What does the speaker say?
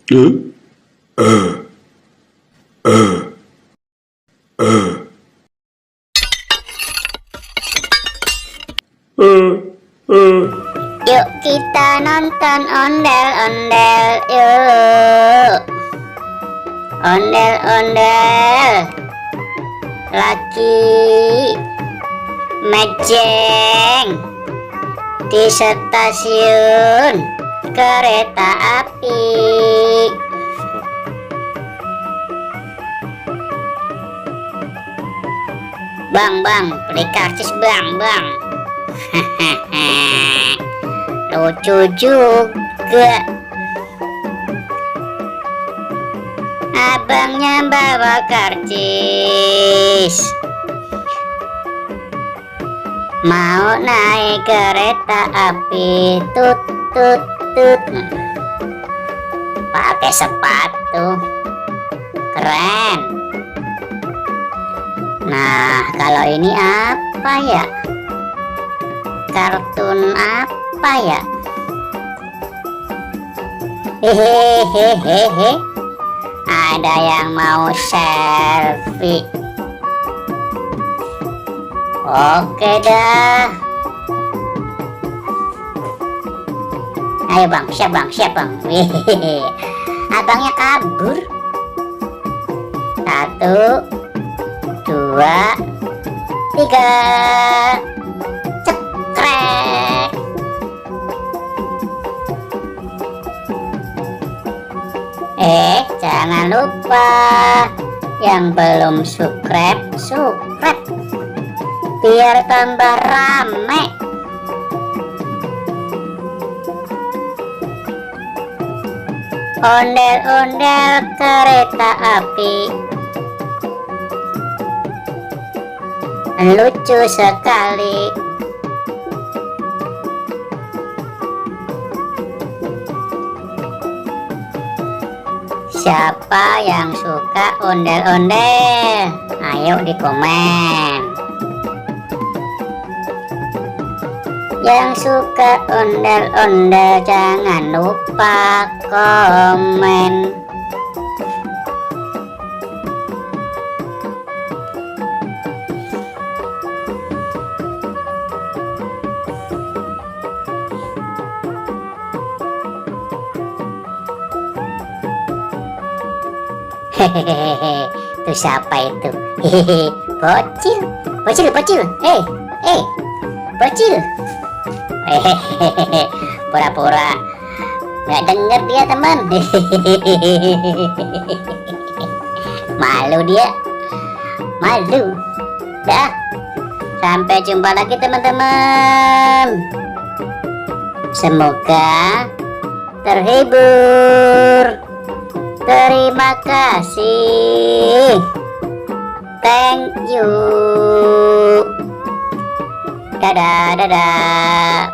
Yuk kita nonton ondel-ondel, yuk. Ondel-ondel lagi mejeng di stasiun kereta api. Bang, beli karcis bang. Lucu juga. Abangnya bawa karcis, mau naik kereta api, tut. Pakai sepatu, keren. Nah, kalau ini apa ya? Kartun apa ya? Hehehe. Ada yang mau selfie. Oke dah. Ayo bang, siap bang. Abangnya kabur. 1, 2, 3. Cekrek. Jangan lupa yang belum subscribe biar tambah rame. Ondel-ondel kereta api, lucu sekali. Siapa yang suka ondel-ondel? Ayo di komen. Yang suka ondel-ondel jangan lupa komen. Hehehe, itu siapa itu? Hehehe, bocil. Bocil. Hehehe, pura-pura nggak denger dia teman. Malu dia, malu. Dah, sampai jumpa lagi teman-teman. Semoga terhibur. Terima kasih. Thank you. Dadah.